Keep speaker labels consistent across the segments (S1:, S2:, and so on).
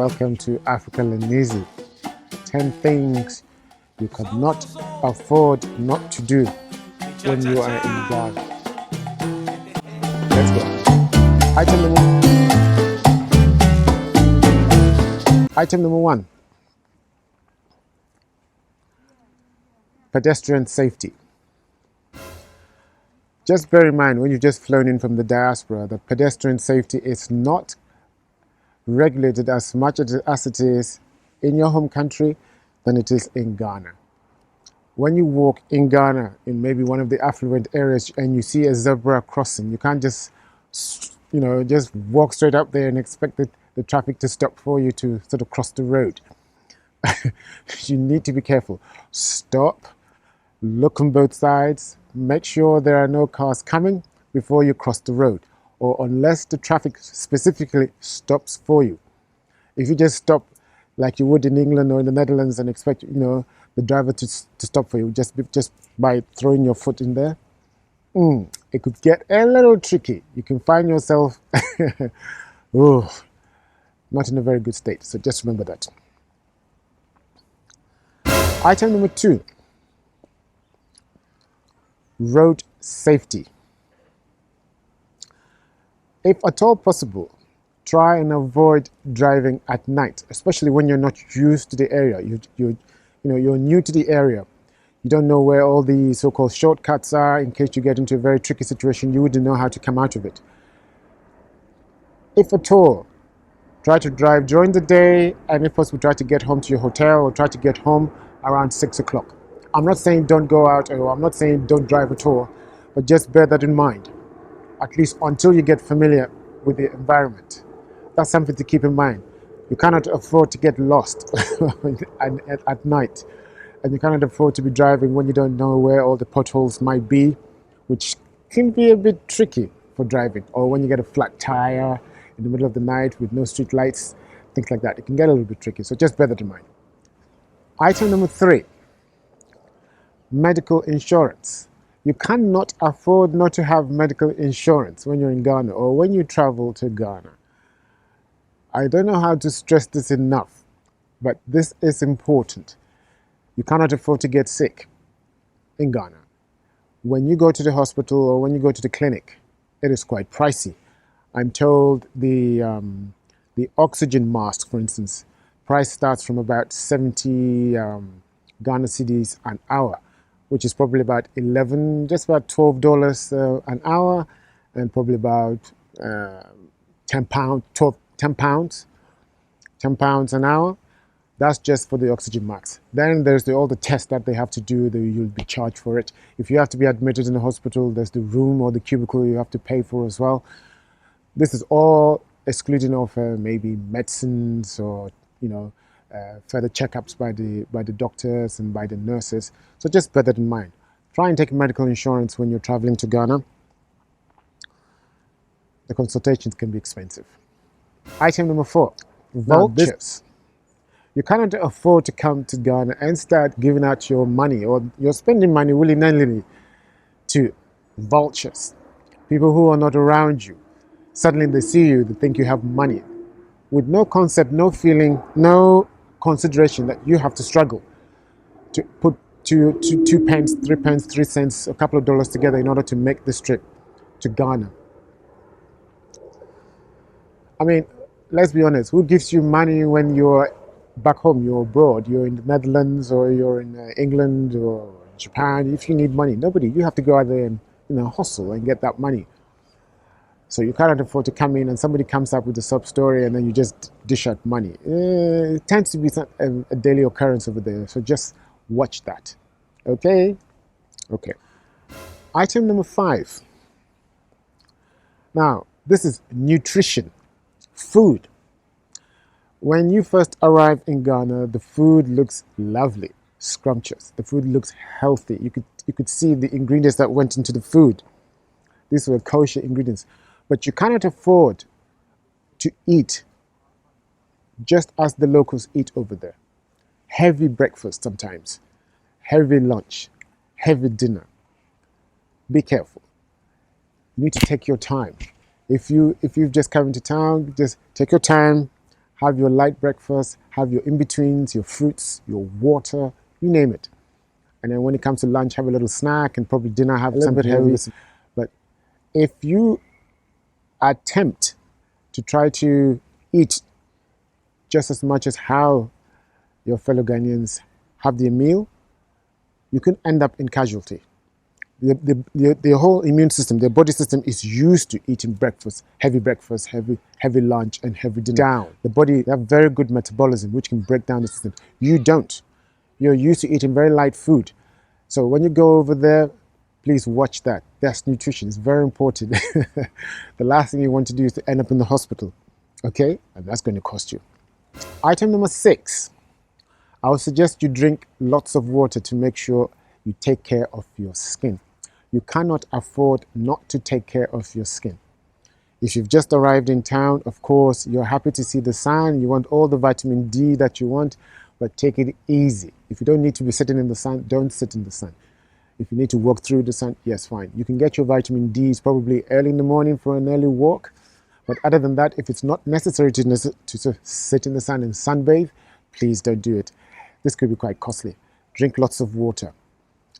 S1: welcome to Africalēnisi. 10 things you cannot afford not to do when you are in Ghana. Let's go. Item number one. Pedestrian safety. Just bear in mind when you've just flown in from the diaspora that pedestrian safety is not regulated as much as it is in your home country than it is in Ghana. When you walk in Ghana, in maybe one of the affluent areas, and you see a zebra crossing, you can't just walk straight up there and expect the traffic to stop for you to sort of cross the road. You need to be careful. Stop, look on both sides, make sure there are no cars coming before you cross the road, or unless the traffic specifically stops for you. If you just stop like you would in England or in the Netherlands and expect the driver to stop for you just by throwing your foot in there, it could get a little tricky. You can find yourself not in a very good state. So just remember that. Item number 2. Road safety. If at all possible, try and avoid driving at night, especially when you're not used to the area. You're new to the area. You don't know where all the so-called shortcuts are. In case you get into a very tricky situation, you wouldn't know how to come out of it. If at all, try to drive during the day, and if possible, try to get home to your hotel or try to get home around 6 o'clock. I'm not saying don't go out, or I'm not saying don't drive at all, but just bear that in mind, at least until you get familiar with the environment. That's something to keep in mind. You cannot afford to get lost at night, and you cannot afford to be driving when you don't know where all the potholes might be, which can be a bit tricky for driving, or when you get a flat tire in the middle of the night with no street lights, things like that. It can get a little bit tricky, so just bear that in mind. Item number 3, medical insurance. You cannot afford not to have medical insurance when you're in Ghana or when you travel to Ghana. I don't know how to stress this enough, but this is important. You cannot afford to get sick in Ghana. When you go to the hospital or when you go to the clinic, it is quite pricey. I'm told the oxygen mask, for instance, price starts from about 70 Ghana cedis an hour, which is probably about just about $12 an hour, and probably about 10 pounds an hour. That's just for the oxygen mask. Then there's all the tests that they have to do. You'll be charged for it. If you have to be admitted in the hospital, there's the room or the cubicle you have to pay for as well. This is all excluding of maybe medicines or further checkups by the doctors and by the nurses. So just bear that in mind. Try and take medical insurance when you're traveling to Ghana. The consultations can be expensive. Item number 4, VULTURES. You cannot afford to come to Ghana and start giving out your money, or you're spending money willy-nilly to vultures, people who are not around you. Suddenly they see you, they think you have money, with no concept, no feeling, no consideration that you have to struggle to put 2 pence, 3 pence, 3 cents, a couple of dollars together in order to make this trip to Ghana. I mean, let's be honest, who gives you money when you're back home, you're abroad, you're in the Netherlands or you're in England or Japan? If you need money, nobody. You have to go out there and hustle and get that money. So you cannot afford to come in and somebody comes up with a sub story and then you just dish out money. It tends to be a daily occurrence over there, so just watch that. Okay? Okay. Item number 5. Now, this is nutrition, food. When you first arrive in Ghana, the food looks lovely, scrumptious. The food looks healthy. You could see the ingredients that went into the food. These were kosher ingredients. But you cannot afford to eat just as the locals eat over there. Heavy breakfast sometimes, heavy lunch, heavy dinner. Be careful. You need to take your time. If you've just come into town, just take your time, have your light breakfast, have your in-betweens, your fruits, your water, you name it. And then when it comes to lunch, have a little snack, and probably dinner, have something heavy. But if you attempt to try to eat just as much as how your fellow Ghanaians have their meal, you can end up in casualty. The whole immune system, the body system is used to eating breakfast, heavy, heavy lunch, and heavy dinner. Down. The body, they have very good metabolism, which can break down the system. You don't. You're used to eating very light food. So when you go over there, please watch that. That's nutrition. It's very important. The last thing you want to do is to end up in the hospital. Okay? And that's going to cost you. Item number 6. I would suggest you drink lots of water to make sure you take care of your skin. You cannot afford not to take care of your skin. If you've just arrived in town, of course, you're happy to see the sun. You want all the vitamin D that you want, but take it easy. If you don't need to be sitting in the sun, don't sit in the sun. If you need to walk through the sun, yes, fine. You can get your vitamin Ds probably early in the morning for an early walk. But other than that, if it's not necessary to sit in the sun and sunbathe, please don't do it. This could be quite costly. Drink lots of water.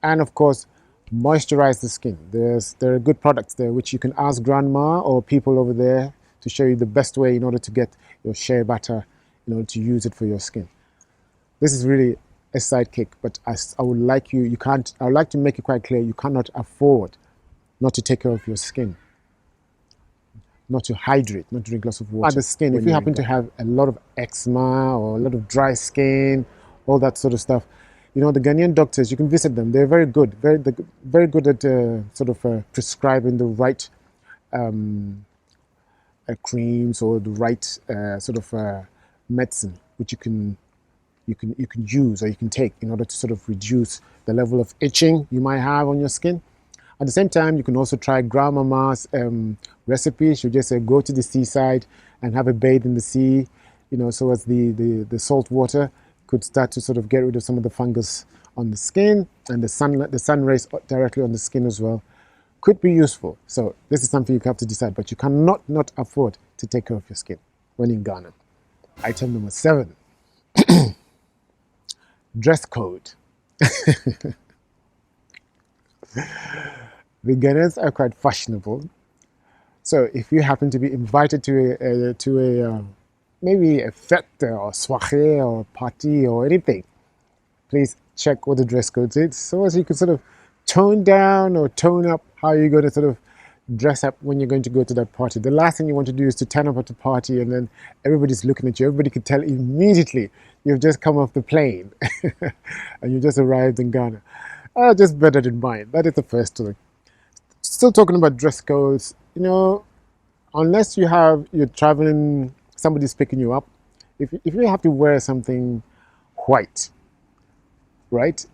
S1: And of course, moisturize the skin. There are good products there which you can ask grandma or people over there to show you the best way in order to get your shea butter, in order to use it for your skin. This is really a sidekick, but I would like to make it quite clear, you cannot afford not to take care of your skin, not to hydrate, not to drink lots of water. The skin, if you happen to have a lot of eczema or a lot of dry skin, all that sort of stuff, you know, the Ghanaian doctors, you can visit them. They're very good, very good at prescribing the right creams or the right medicine, which you can use or you can take in order to sort of reduce the level of itching you might have on your skin. At the same time, you can also try grandmama's recipe. She'll just say, go to the seaside and have a bathe in the sea, you know, so as the salt water could start to sort of get rid of some of the fungus on the skin, and the sun rays directly on the skin as well could be useful. So this is something you have to decide, but you cannot not afford to take care of your skin when in Ghana. Item number 7. Dress code. The Ghanaians are quite fashionable. So if you happen to be invited to maybe a fete or soirée or party or anything, please check what the dress code is, so as you can sort of tone down or tone up how you're going to sort of dress up when you're going to go to that party. The last thing you want to do is to turn up at a party and then everybody's looking at you. Everybody can tell immediately you've just come off the plane and you just arrived in Ghana. Just better than mine. That is the first thing. Still talking about dress codes, you know, unless you're traveling, somebody's picking you up, if you have to wear something white, right,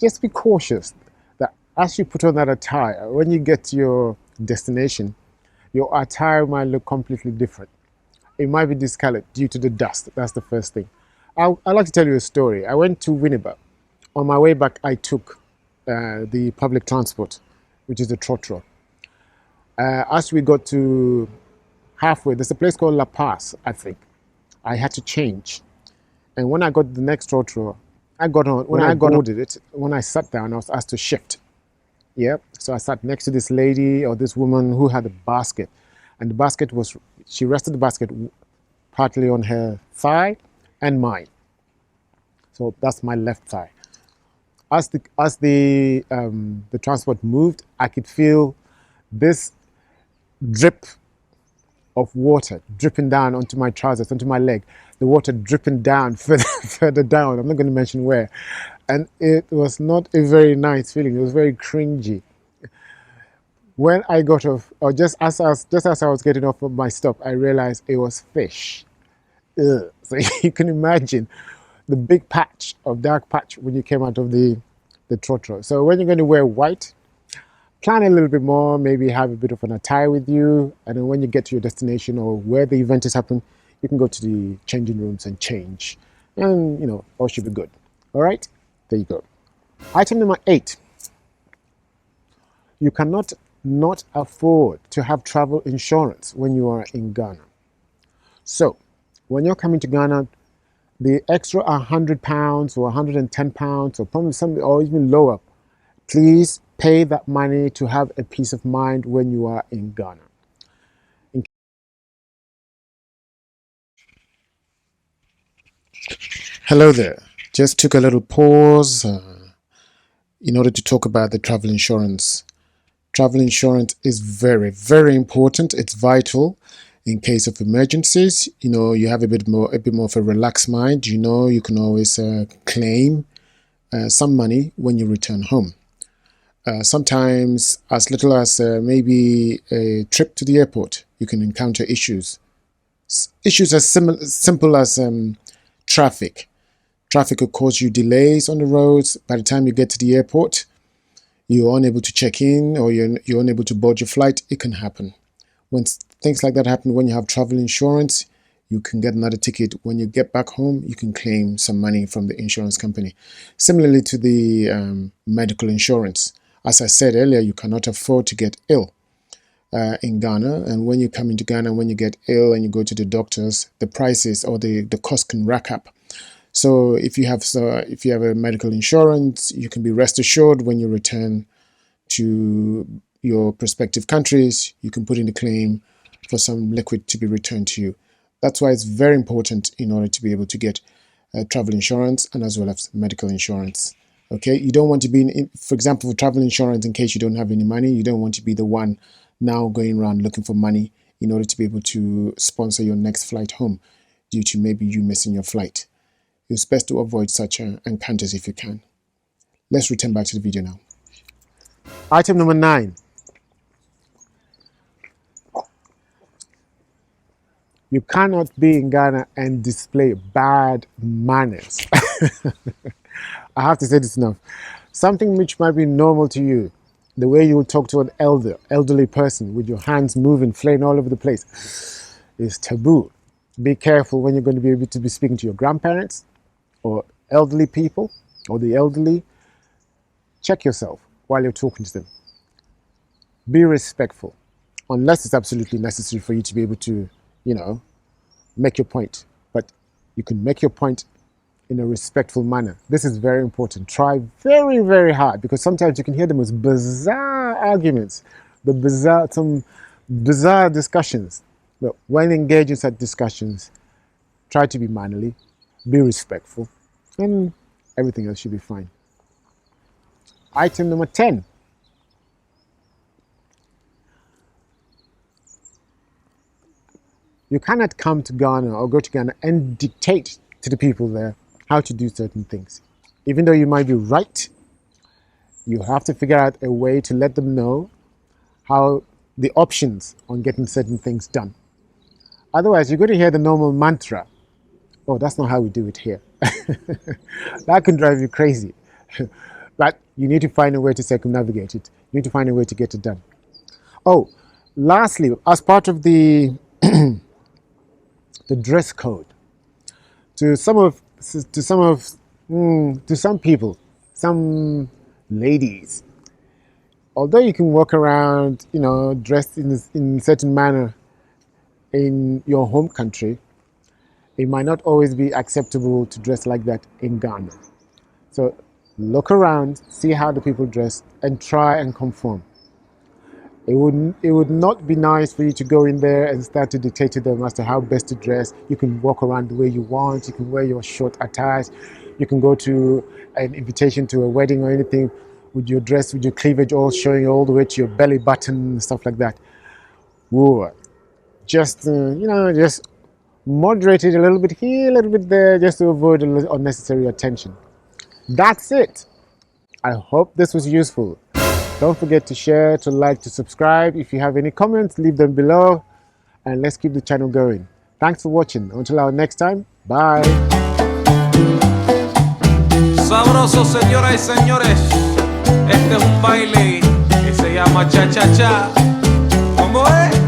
S1: just be cautious that as you put on that attire, when you get to your destination, your attire might look completely different. It might be discolored due to the dust. That's the first thing. I'd like to tell you a story. I went to Winneba. On my way back, I took the public transport, which is the trotro. As we got to halfway, there's a place called La Paz, I think. I had to change. And when I got to the next trotro, I got on. When I boarded it, when I sat down, I was asked to shift. Yeah. So I sat next to this lady or this woman who had a basket. And the basket she rested the basket partly on her thigh and mine. So that's my left thigh. As the transport moved, I could feel this drip of water dripping down onto my trousers, onto my leg. The water dripping down further down. I'm not going to mention where. And it was not a very nice feeling. It was very cringy. When I got off, or just as I was getting off of my stop, I realized it was fish. Ugh. So you can imagine the big patch of dark patch when you came out of the trotro. So when you're going to wear white, plan a little bit more, maybe have a bit of an attire with you, and then when you get to your destination or where the event is happening, you can go to the changing rooms and change, and you know, all should be good. All right, there you go. Item number 8. You cannot not afford to have travel insurance when you are in Ghana. So when you're coming to Ghana, the extra £100 or £110 or probably something or even lower, please pay that money to have a peace of mind when you are in Ghana. Hello there. Just took a little pause in order to talk about the travel insurance. Travel insurance is very, very important. It's vital in case of emergencies. You have a bit more of a relaxed mind. You can always claim some money when you return home. Sometimes as little as maybe a trip to the airport, you can encounter issues. Issues as simple as traffic. Traffic will cause you delays on the roads. By the time you get to the airport, you're unable to check in or you're unable to board your flight. It can happen. When things like that happen, when you have travel insurance, you can get another ticket. When you get back home, you can claim some money from the insurance company. Similarly to the medical insurance. As I said earlier, you cannot afford to get ill in Ghana. And when you come into Ghana, when you get ill and you go to the doctors, the prices or the cost can rack up. So if you have a medical insurance, you can be rest assured when you return to your prospective countries, you can put in a claim for some liquid to be returned to you. That's why it's very important in order to be able to get travel insurance and as well as medical insurance. Okay, you don't want to be for example, for travel insurance, in case you don't have any money, you don't want to be the one now going around looking for money in order to be able to sponsor your next flight home due to maybe you missing your flight. It's best to avoid such encounters if you can. Let's return back to the video now. Item number 9. You cannot be in Ghana and display bad manners. I have to say this enough. Something which might be normal to you, the way you will talk to an elderly person with your hands moving, flaying all over the place, is taboo. Be careful when you're going to be able to be speaking to your grandparents or elderly people or the elderly. Check yourself while you're talking to them. Be respectful, unless it's absolutely necessary for you to be able to, make your point. But you can make your point in a respectful manner. This is very important. Try very, very hard, because sometimes you can hear the most bizarre arguments, some bizarre discussions. But when engaging such discussions, try to be mannerly, be respectful, and everything else should be fine. Item number 10. You cannot come to Ghana or go to Ghana and dictate to the people there how to do certain things. Even though you might be right, you have to figure out a way to let them know how the options on getting certain things done. Otherwise, you're going to hear the normal mantra, "Oh, that's not how we do it here." That can drive you crazy. But you need to find a way to circumnavigate it. You need to find a way to get it done. Oh, lastly, as part of the the dress code, to some people, some ladies, although you can walk around, dressed in a certain manner in your home country, it might not always be acceptable to dress like that in Ghana. So look around, see how the people dress, and try and conform. It would not be nice for you to go in there and start to dictate to them as to how best to dress. You can walk around the way you want. You can wear your short attire. You can go to an invitation to a wedding or anything with your dress, with your cleavage all showing all the way to your belly button and stuff like that. Whoa. Just just moderate it a little bit here, a little bit there, just to avoid unnecessary attention. That's it. I hope this was useful. Don't forget to share, to like, to subscribe. If you have any comments, leave them below, and let's keep the channel going. Thanks for watching. Until our next time, bye.
S2: Sabroso, señoras y señores. Este es un baile que se llama cha-cha-cha. ¿Cómo es?